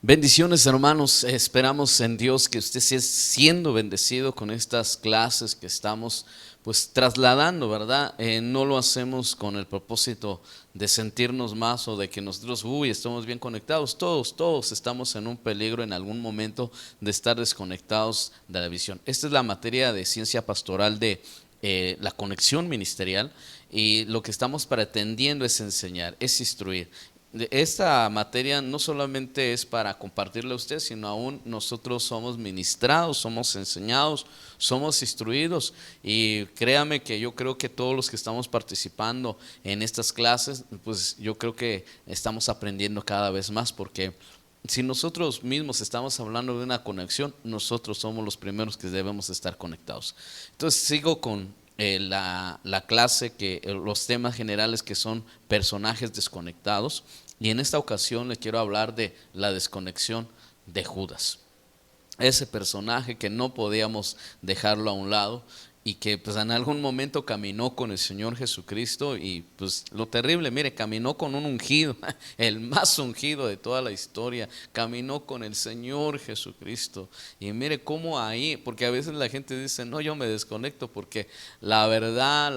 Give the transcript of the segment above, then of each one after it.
Bendiciones, hermanos. Esperamos en Dios que usted esté siendo bendecido con estas clases que estamos pues trasladando, ¿verdad? No lo hacemos con el propósito de sentirnos más o de que nosotros, estamos bien conectados. Todos estamos en un peligro en algún momento de estar desconectados de la visión. Esta es la materia de ciencia pastoral de la conexión ministerial, y lo que estamos pretendiendo es enseñar, es instruir. Esta materia no solamente es para compartirle a usted, sino aún nosotros somos ministrados, somos enseñados, somos instruidos, y créame que yo creo que todos los que estamos participando en estas clases, pues yo creo que estamos aprendiendo cada vez más, porque si nosotros mismos estamos hablando de una conexión, nosotros somos los primeros que debemos estar conectados. Entonces sigo con la clase, los temas generales, que son personajes desconectados, y en esta ocasión le quiero hablar de la desconexión de Judas, ese personaje que no podíamos dejarlo a un lado y que pues en algún momento caminó con el Señor Jesucristo. Y pues lo terrible, mire, caminó con un ungido, el más ungido de toda la historia, caminó con el Señor Jesucristo. Y mire cómo ahí, porque a veces la gente dice, no, yo me desconecto porque la verdad,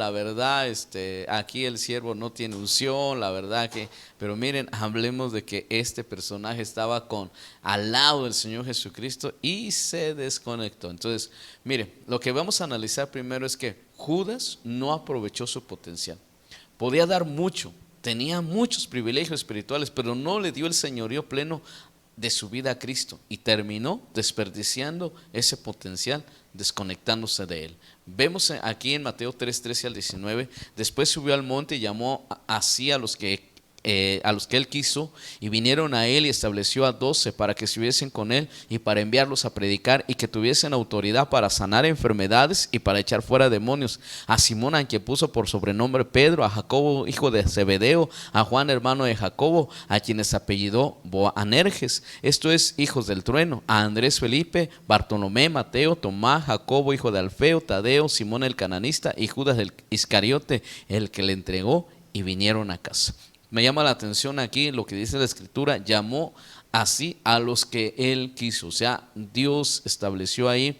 aquí el siervo no tiene unción, la verdad que, pero miren, hablemos de que este personaje estaba al lado del Señor Jesucristo y se desconectó. Entonces, mire, lo que vamos a analizar primero es que Judas no aprovechó su potencial. Podía dar mucho, tenía muchos privilegios espirituales, pero no le dio el señorío pleno de su vida a Cristo, y terminó desperdiciando ese potencial, desconectándose de él. Vemos aquí en Mateo 3:13 al 19: después subió al monte y llamó así a los que él quiso, y vinieron a él, y estableció a 12 para que estuviesen con él y para enviarlos a predicar, y que tuviesen autoridad para sanar enfermedades y para echar fuera demonios: a Simón, a quien puso por sobrenombre Pedro; a Jacobo hijo de Zebedeo; a Juan hermano de Jacobo, a quienes apellidó Boanerges, esto es, hijos del trueno; a Andrés, Felipe, Bartolomé, Mateo, Tomás, Jacobo hijo de Alfeo, Tadeo, Simón el cananista y Judas el Iscariote, el que le entregó. Y vinieron a casa. Me llama la atención aquí lo que dice la escritura: llamó así a los que él quiso. O sea, Dios estableció ahí,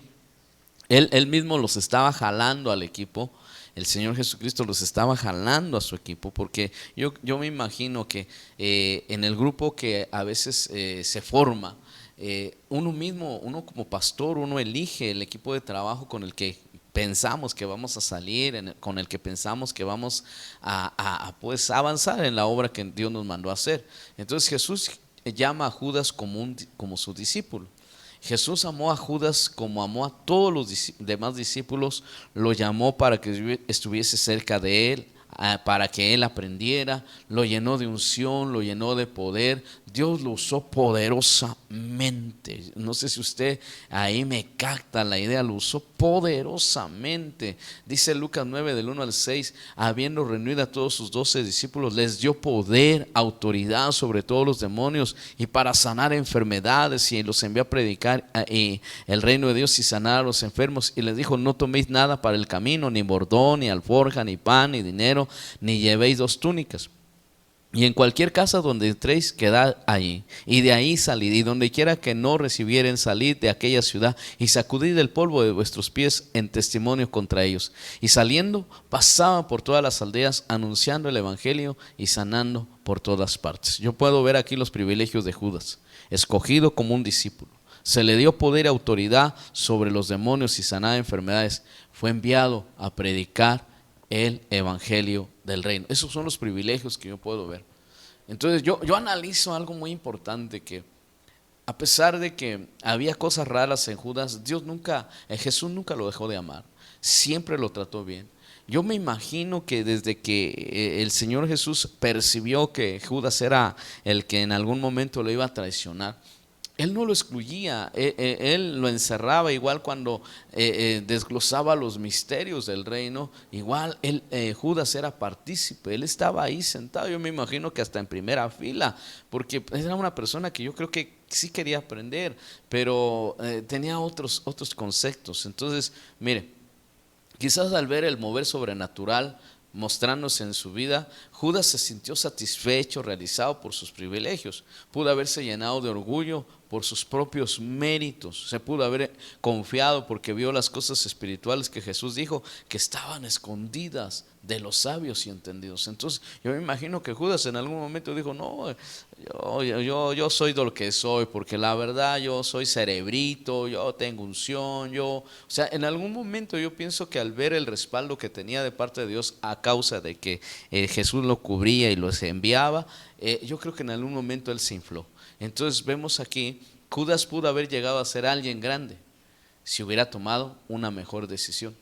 él mismo los estaba jalando al equipo. El Señor Jesucristo los estaba jalando a su equipo, porque yo me imagino que en el grupo que a veces se forma, uno como pastor, uno elige el equipo de trabajo con el que pensamos que vamos a salir, con el que pensamos que vamos pues avanzar en la obra que Dios nos mandó a hacer. Entonces Jesús llama a Judas como su discípulo. Jesús amó a Judas como amó a todos los demás discípulos. Lo llamó para que estuviese cerca de él, para que él aprendiera. Lo llenó de unción, lo llenó de poder. Dios lo usó poderosamente. No sé si usted ahí me capta la idea. Lo usó poderosamente. Dice Lucas 9, del 1 al 6: habiendo reunido a todos sus 12 discípulos, les dio poder, autoridad sobre todos los demonios, y para sanar enfermedades, y los envió a predicar el reino de Dios y sanar a los enfermos. Y les dijo: no toméis nada para el camino, ni bordón, ni alforja, ni pan, ni dinero, ni llevéis 2 túnicas. Y en cualquier casa donde entréis, quedad allí, y de ahí salid, y donde quiera que no recibieren, salid de aquella ciudad, y sacudid el polvo de vuestros pies en testimonio contra ellos. Y saliendo, pasaban por todas las aldeas, anunciando el evangelio y sanando por todas partes. Yo puedo ver aquí los privilegios de Judas, escogido como un discípulo. Se le dio poder y autoridad sobre los demonios y sanar enfermedades. Fue enviado a predicar el evangelio del reino. Esos son los privilegios que yo puedo ver. Entonces yo analizo algo muy importante, que a pesar de que había cosas raras en Judas, Jesús nunca lo dejó de amar, siempre lo trató bien. Yo me imagino que desde que el Señor Jesús percibió que Judas era el que en algún momento lo iba a traicionar, él no lo excluía, él lo encerraba. Igual cuando desglosaba los misterios del reino, igual Judas era partícipe, él estaba ahí sentado, yo me imagino que hasta en primera fila, porque era una persona que yo creo que sí quería aprender, pero tenía otros conceptos. Entonces, mire, quizás al ver el mover sobrenatural mostrándose en su vida, Judas se sintió satisfecho, realizado por sus privilegios. Pudo haberse llenado de orgullo por sus propios méritos. Se pudo haber confiado porque vio las cosas espirituales que Jesús dijo que estaban escondidas de los sabios y entendidos. Entonces yo me imagino que Judas en algún momento dijo, no, yo soy de lo que soy, porque la verdad yo soy cerebrito, yo tengo unción, o sea, en algún momento yo pienso que al ver el respaldo que tenía de parte de Dios a causa de que Jesús lo cubría y los enviaba, yo creo que en algún momento él se infló. Entonces vemos aquí, Judas pudo haber llegado a ser alguien grande si hubiera tomado una mejor decisión,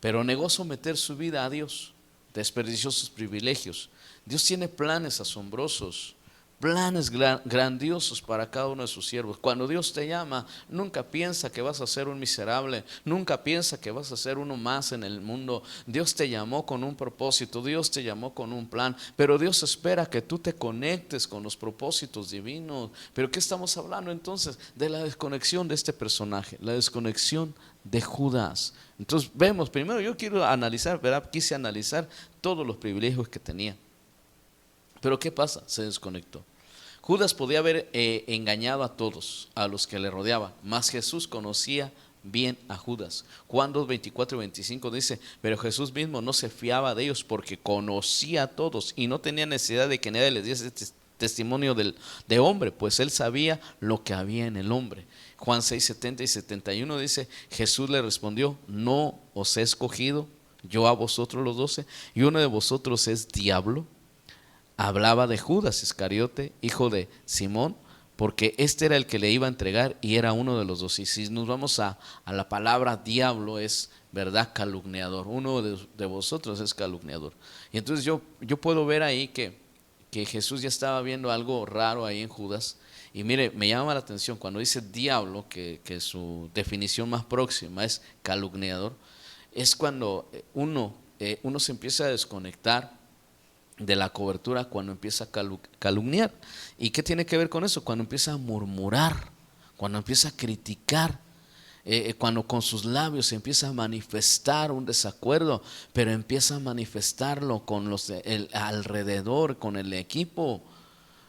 pero negó someter su vida a Dios, desperdició sus privilegios. Dios tiene planes asombrosos, planes grandiosos para cada uno de sus siervos. Cuando Dios te llama, nunca piensa que vas a ser un miserable, nunca piensa que vas a ser uno más en el mundo. Dios te llamó con un propósito, Dios te llamó con un plan, pero Dios espera que tú te conectes con los propósitos divinos. ¿Pero qué estamos hablando entonces? De la desconexión de este personaje, la desconexión de Judas. Entonces vemos, primero yo quiero analizar, ¿verdad? Quise analizar todos los privilegios que tenía. Pero ¿qué pasa? Se desconectó. Judas podía haber engañado a todos, a los que le rodeaban, mas Jesús conocía bien a Judas. Juan 2, 24 y 25 dice, pero Jesús mismo no se fiaba de ellos porque conocía a todos y no tenía necesidad de que nadie les diese testimonio de hombre, pues él sabía lo que había en el hombre. Juan 6, 70 y 71 dice, Jesús le respondió, no os he escogido yo a vosotros los 12 y uno de vosotros es diablo. Hablaba de Judas Iscariote, hijo de Simón, porque este era el que le iba a entregar y era uno de los 12. Y si nos vamos a la palabra diablo, es verdad, calumniador. Uno de vosotros es calumniador. Y entonces yo puedo ver ahí que Jesús ya estaba viendo algo raro ahí en Judas. Y mire, me llama la atención cuando dice diablo, que su definición más próxima es calumniador, es cuando uno se empieza a desconectar de la cobertura, cuando empieza a calumniar. ¿Y qué tiene que ver con eso? Cuando empieza a murmurar, cuando empieza a criticar, cuando con sus labios empieza a manifestar un desacuerdo, pero empieza a manifestarlo con los alrededor, con el equipo.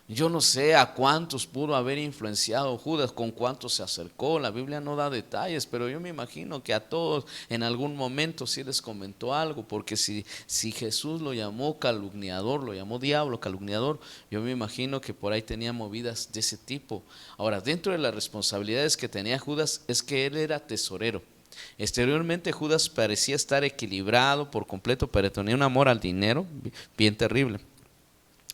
Yo no sé a cuántos pudo haber influenciado Judas, con cuántos se acercó. La Biblia no da detalles, pero yo me imagino que a todos en algún momento sí les comentó algo, porque si Jesús lo llamó calumniador, lo llamó diablo, calumniador, yo me imagino que por ahí tenía movidas de ese tipo. Ahora, dentro de las responsabilidades que tenía Judas es que él era tesorero. Exteriormente Judas parecía estar equilibrado por completo, pero tenía un amor al dinero bien terrible.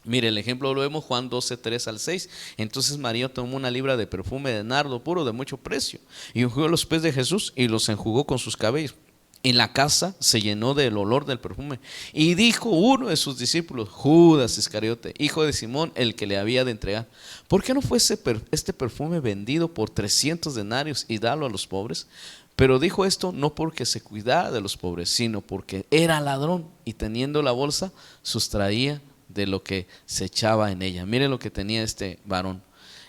Mire, el ejemplo lo vemos Juan 12, 3 al 6. Entonces María tomó una libra de perfume de nardo puro de mucho precio y ungió los pies de Jesús y los enjugó con sus cabellos. En la casa se llenó del olor del perfume. Y dijo uno de sus discípulos, Judas Iscariote, hijo de Simón, el que le había de entregar, ¿por qué no fue este perfume vendido por 300 denarios y dalo a los pobres? Pero dijo esto no porque se cuidara de los pobres, sino porque era ladrón y teniendo la bolsa sustraía de lo que se echaba en ella. Miren lo que tenía este varón.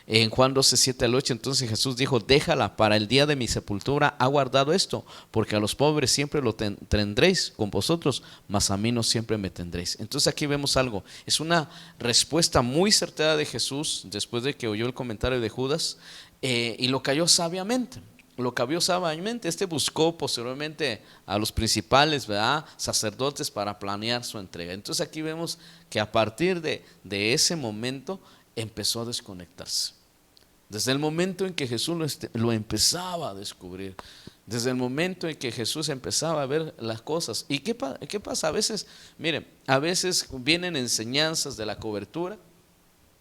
En Juan 12, 7 al 8, entonces Jesús dijo, déjala, para el día de mi sepultura ha guardado esto, porque a los pobres siempre lo tendréis con vosotros, mas a mí no siempre me tendréis. Entonces aquí vemos algo, es una respuesta muy certera de Jesús después de que oyó el comentario de Judas, y lo cayó sabiamente. Este buscó posteriormente a los principales, ¿verdad?, sacerdotes para planear su entrega. Entonces aquí vemos que a partir de ese momento empezó a desconectarse. Desde el momento en que Jesús lo empezaba a descubrir, desde el momento en que Jesús empezaba a ver las cosas. ¿Y qué pasa? A veces, miren, a veces vienen enseñanzas de la cobertura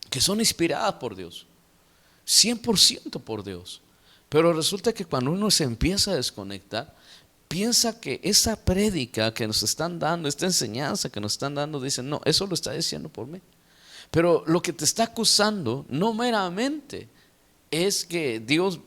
que son inspiradas por Dios, 100% por Dios. Pero resulta que cuando uno se empieza a desconectar, piensa que esa prédica que nos están dando, esta enseñanza que nos están dando, dicen, no, eso lo está diciendo por mí. Pero lo que te está acusando no meramente es que Dios,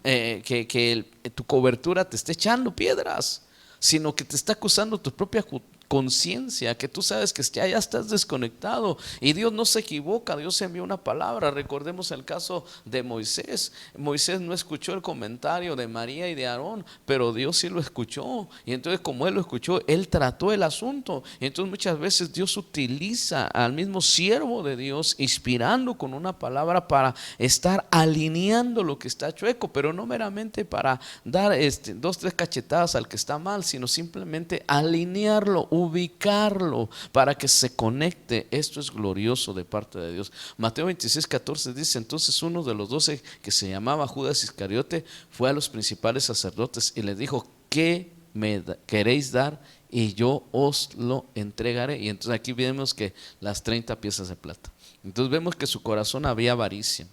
tu cobertura te esté echando piedras, sino que te está acusando tu propia conciencia, que tú sabes que ya estás desconectado y Dios no se equivoca, Dios envió una palabra. Recordemos el caso de Moisés. Moisés no escuchó el comentario de María y de Aarón, pero Dios sí lo escuchó, y entonces como él lo escuchó, él trató el asunto. Y entonces muchas veces Dios utiliza al mismo siervo de Dios, inspirando con una palabra para estar alineando lo que está chueco, pero no meramente para dar dos, tres cachetadas al que está mal, sino simplemente alinearlo, ubicarlo para que se conecte. Esto es glorioso de parte de Dios. Mateo 26:14 dice: entonces uno de los 12, que se llamaba Judas Iscariote, fue a los principales sacerdotes y les dijo: ¿qué me queréis dar? Y yo os lo entregaré. Y entonces aquí vemos que las 30 piezas de plata. Entonces vemos que su corazón había avaricia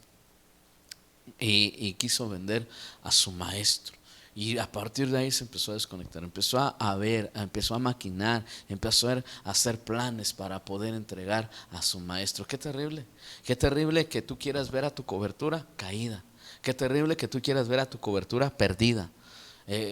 y quiso vender a su maestro. Y a partir de ahí se empezó a desconectar, empezó a ver, empezó a maquinar, empezó a hacer planes para poder entregar a su maestro. Qué terrible que tú quieras ver a tu cobertura caída. Qué terrible que tú quieras ver a tu cobertura perdida.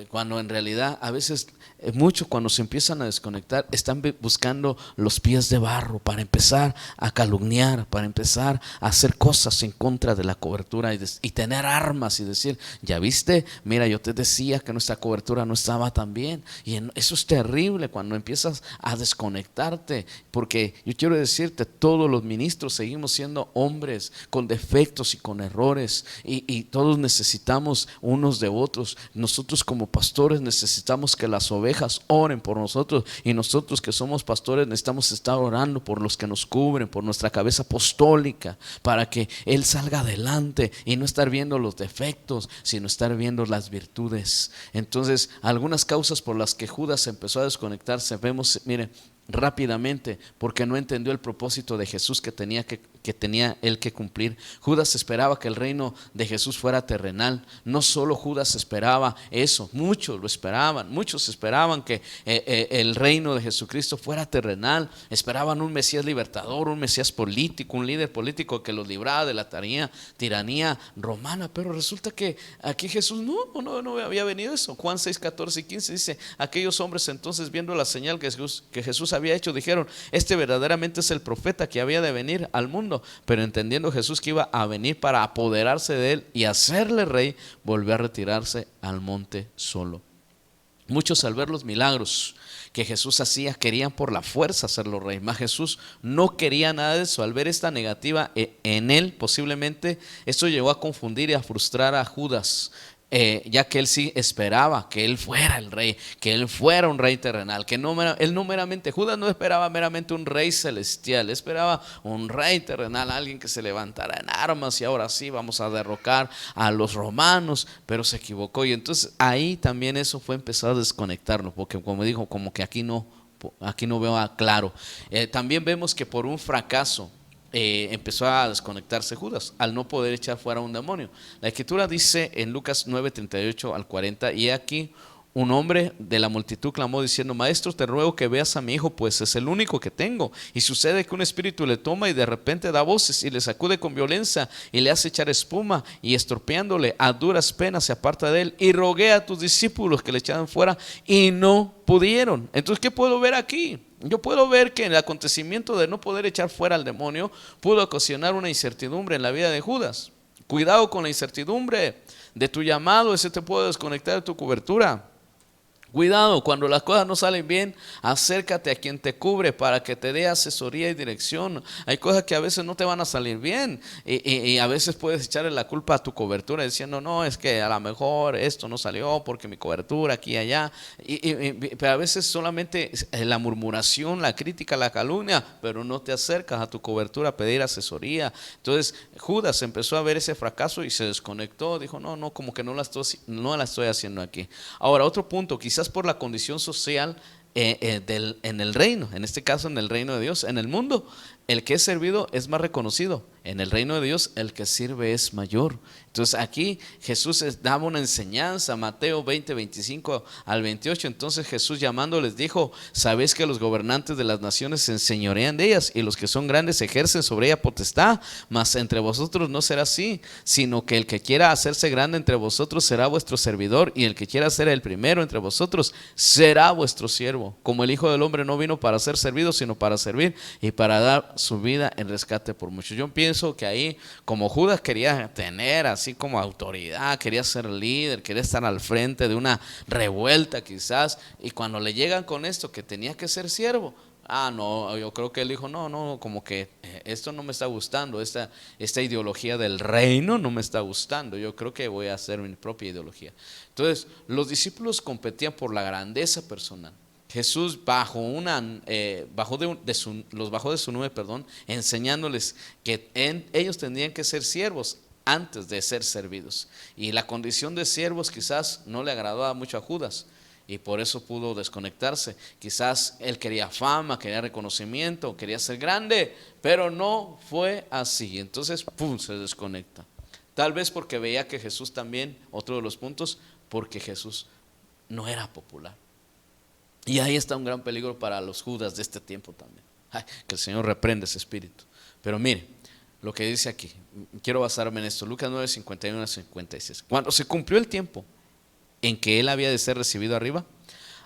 Cuando en realidad a veces muchos, cuando se empiezan a desconectar, están buscando los pies de barro para empezar a calumniar, para empezar a hacer cosas en contra de la cobertura y tener armas y decir: ya viste, mira, yo te decía que nuestra cobertura no estaba tan bien. Y eso es terrible cuando empiezas a desconectarte, porque yo quiero decirte, todos los ministros seguimos siendo hombres con defectos y con errores, y todos necesitamos unos de otros. Nosotros como pastores necesitamos que las ovejas oren por nosotros, y nosotros que somos pastores necesitamos estar orando por los que nos cubren, por nuestra cabeza apostólica, para que él salga adelante y no estar viendo los defectos, sino estar viendo las virtudes. Entonces, algunas causas por las que Judas empezó a desconectarse, vemos, mire, rápidamente, porque no entendió el propósito de Jesús que tenía él que cumplir. Judas esperaba que el reino de Jesús fuera terrenal. No solo Judas esperaba eso, muchos esperaban que el reino de Jesucristo fuera terrenal. Esperaban un Mesías libertador, un Mesías político, un líder político que los librara de la tiranía romana. Pero resulta que aquí Jesús no había venido eso. Juan 6:14-15 dice: aquellos hombres entonces, viendo la señal que Jesús había hecho, dijeron: este verdaderamente es el profeta que había de venir al mundo. Pero entendiendo Jesús que iba a venir para apoderarse de él y hacerle rey, volvió a retirarse al monte solo. Muchos, al ver los milagros que Jesús hacía, querían por la fuerza hacerlo rey, mas Jesús no quería nada de eso. Al ver esta negativa en él, posiblemente esto llegó a confundir y a frustrar a Judas, ya que él sí esperaba que él fuera el rey, que él fuera un rey terrenal, que él no meramente, Judas no esperaba meramente un rey celestial, esperaba un rey terrenal, alguien que se levantara en armas y ahora sí vamos a derrocar a los romanos. Pero se equivocó, y entonces ahí también eso fue empezar a desconectarnos, porque como dijo, como que aquí no veo claro. También vemos que por un fracaso empezó a desconectarse Judas al no poder echar fuera un demonio. La escritura dice en Lucas 9:38-40: y aquí un hombre de la multitud clamó diciendo: maestro, te ruego que veas a mi hijo, pues es el único que tengo. Y sucede que un espíritu le toma y de repente da voces y le sacude con violencia y le hace echar espuma, y estropeándole a duras penas se aparta de él. Y rogué a tus discípulos que le echaran fuera y no pudieron. Entonces, ¿qué puedo ver aquí? Yo puedo ver que el acontecimiento de no poder echar fuera al demonio pudo ocasionar una incertidumbre en la vida de Judas. Cuidado con la incertidumbre de tu llamado, ese te puede desconectar de tu cobertura. Cuidado, cuando las cosas no salen bien, acércate a quien te cubre para que te dé asesoría y dirección. Hay cosas que a veces no te van a salir bien, y a veces puedes echarle la culpa a tu cobertura diciendo: no, es que a lo mejor esto no salió porque mi cobertura aquí y allá. Pero a veces solamente la murmuración, la crítica, la calumnia, pero no te acercas a tu cobertura a pedir asesoría. Entonces Judas empezó a ver ese fracaso y se desconectó, dijo: no, como que no la estoy haciendo aquí. Ahora, otro punto, quizás por la condición social en el reino, en este caso en el reino de Dios. En el mundo, el que es servido es más reconocido; en el reino de Dios, el que sirve es mayor. Entonces aquí Jesús daba una enseñanza, Mateo 20, 25 al 28. Entonces Jesús llamándoles dijo: sabéis que los gobernantes de las naciones se enseñorean de ellas, y los que son grandes ejercen sobre ella potestad. Mas entre vosotros no será así, sino que el que quiera hacerse grande entre vosotros será vuestro servidor, y el que quiera ser el primero entre vosotros será vuestro siervo. Como el Hijo del Hombre no vino para ser servido, sino para servir y para dar su vida en rescate por muchos. Yo pienso que ahí, como Judas quería tener así como autoridad, quería ser líder, quería estar al frente de una revuelta quizás, y cuando le llegan con esto que tenía que ser siervo, no, yo creo que él dijo: no, como que esto no me está gustando, esta ideología del reino no me está gustando, yo creo que voy a hacer mi propia ideología. Entonces los discípulos competían por la grandeza personal. Jesús los bajó de su nube, enseñándoles que ellos tendrían que ser siervos antes de ser servidos. Y la condición de siervos quizás no le agradaba mucho a Judas, y por eso pudo desconectarse. Quizás él quería fama, quería reconocimiento, quería ser grande, pero no fue así. Entonces, ¡pum!, se desconecta. Tal vez porque veía que Jesús también, otro de los puntos, porque Jesús no era popular. Y ahí está un gran peligro para los Judas de este tiempo también. Que el Señor reprenda ese espíritu. Pero mire lo que dice aquí. Quiero basarme en esto. Lucas 9, 51 a 56. Cuando se cumplió el tiempo en que él había de ser recibido arriba,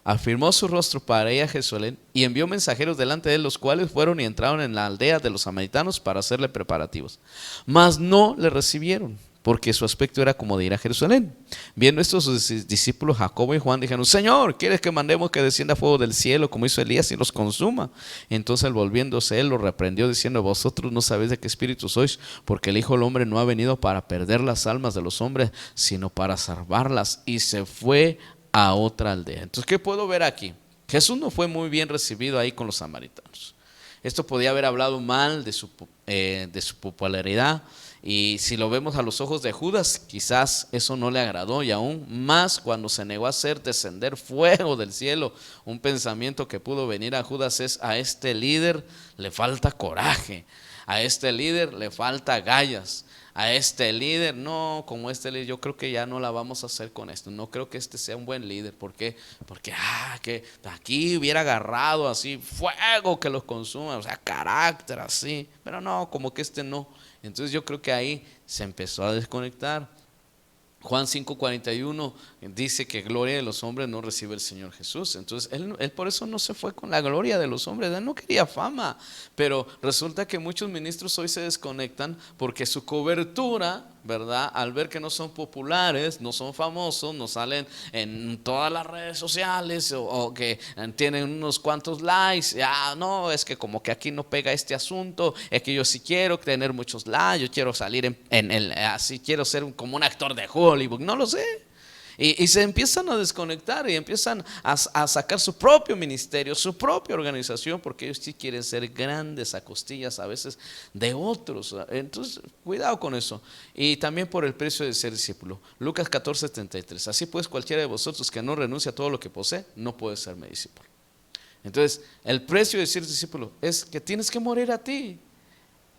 afirmó su rostro para ir a Jerusalén y envió mensajeros delante de él, los cuales fueron y entraron en la aldea de los samaritanos para hacerle preparativos. Mas no le recibieron, porque su aspecto era como de ir a Jerusalén. Viendo esto, sus discípulos Jacobo y Juan dijeron: Señor, ¿quieres que mandemos que descienda fuego del cielo como hizo Elías y los consuma? Entonces volviéndose él los reprendió diciendo: vosotros no sabéis de qué espíritu sois, porque el Hijo del Hombre no ha venido para perder las almas de los hombres, sino para salvarlas. Y se fue a otra aldea. Entonces, ¿qué puedo ver aquí? Jesús no fue muy bien recibido ahí con los samaritanos. Esto podía haber hablado mal de su popularidad. Y si lo vemos a los ojos de Judas, quizás eso no le agradó, y aún más cuando se negó a hacer descender fuego del cielo. Un pensamiento que pudo venir a Judas es: a este líder le falta coraje, a este líder le falta agallas, a este líder, no, como este líder, yo creo que ya no la vamos a hacer con esto. No creo que este sea un buen líder. ¿Por qué? Porque que aquí hubiera agarrado así fuego que los consuma, o sea, carácter así, pero no, como que este no. Entonces yo creo que ahí se empezó a desconectar. Juan 5:41 dice que gloria de los hombres no recibe el Señor Jesús. Entonces él por eso no se fue con la gloria de los hombres. Él no quería fama. Pero resulta que muchos ministros hoy se desconectan porque su cobertura, ¿verdad?, al ver que no son populares, no son famosos, no salen en todas las redes sociales, o que tienen unos cuantos likes. No, es que como que aquí no pega este asunto, es que yo sí quiero tener muchos likes, yo quiero salir así, quiero ser como un actor de Hollywood, no lo sé. Y se empiezan a desconectar y empiezan a sacar su propio ministerio, su propia organización, porque ellos sí quieren ser grandes a costillas a veces de otros. Entonces, cuidado con eso. Y también por el precio de ser discípulo. Lucas 14:33. Así pues, cualquiera de vosotros que no renuncia a todo lo que posee, no puede ser mi discípulo. Entonces, el precio de ser discípulo es que tienes que morir a ti.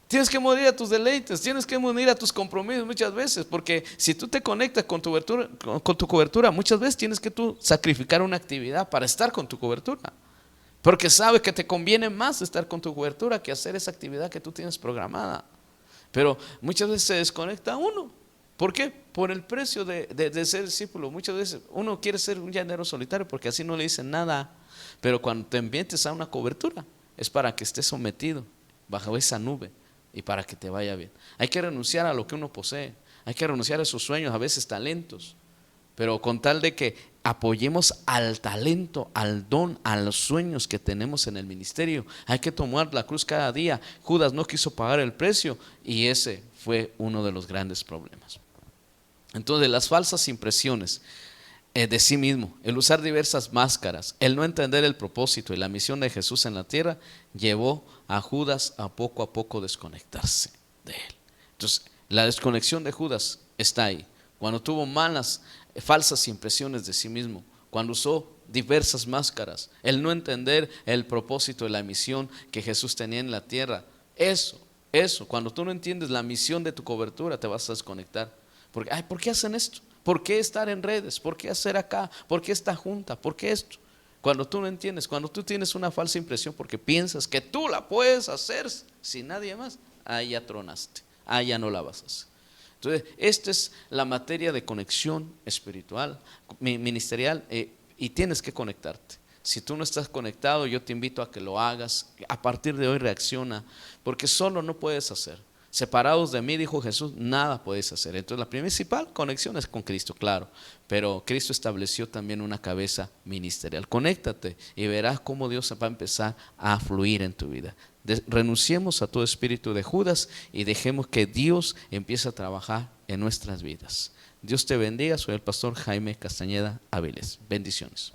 Tienes que morir a tus deleites, tienes que morir a tus compromisos muchas veces, porque si tú te conectas con tu cobertura, muchas veces tienes que tú sacrificar una actividad para estar con tu cobertura, porque sabes que te conviene más estar con tu cobertura que hacer esa actividad que tú tienes programada. Pero muchas veces se desconecta uno. ¿Por qué? Por el precio de ser discípulo. Muchas veces uno quiere ser un llanero solitario porque así no le dicen nada, pero cuando te ambientes a una cobertura es para que estés sometido bajo esa nube y para que te vaya bien. Hay que renunciar a lo que uno posee, hay que renunciar a sus sueños, a veces talentos, pero con tal de que apoyemos al talento, al don, a los sueños que tenemos en el ministerio. Hay que tomar la cruz cada día. Judas no quiso pagar el precio y ese fue uno de los grandes problemas. Entonces, las falsas impresiones de sí mismo, el usar diversas máscaras, el no entender el propósito y la misión de Jesús en la tierra, llevó a Judas a poco desconectarse de él. Entonces, la desconexión de Judas está ahí. Cuando tuvo malas, falsas impresiones de sí mismo, cuando usó diversas máscaras, el no entender el propósito y la misión que Jesús tenía en la tierra. Eso, cuando tú no entiendes la misión de tu cobertura, te vas a desconectar. Porque, ay, ¿por qué hacen esto? ¿Por qué estar en redes? ¿Por qué hacer acá? ¿Por qué esta junta? ¿Por qué esto? Cuando tú no entiendes, cuando tú tienes una falsa impresión porque piensas que tú la puedes hacer sin nadie más, ahí ya tronaste, ahí ya no la vas a hacer. Entonces, esta es la materia de conexión espiritual, ministerial, y tienes que conectarte. Si tú no estás conectado, yo te invito a que lo hagas. A partir de hoy reacciona, porque solo no puedes hacer. Separados de mí, dijo Jesús, nada puedes hacer. Entonces la principal conexión es con Cristo, claro, pero Cristo estableció también una cabeza ministerial. Conéctate y verás cómo Dios va a empezar a fluir en tu vida. Renunciemos a todo espíritu de Judas y dejemos que Dios empiece a trabajar en nuestras vidas. Dios te bendiga. Soy el pastor Jaime Castañeda Áviles. Bendiciones.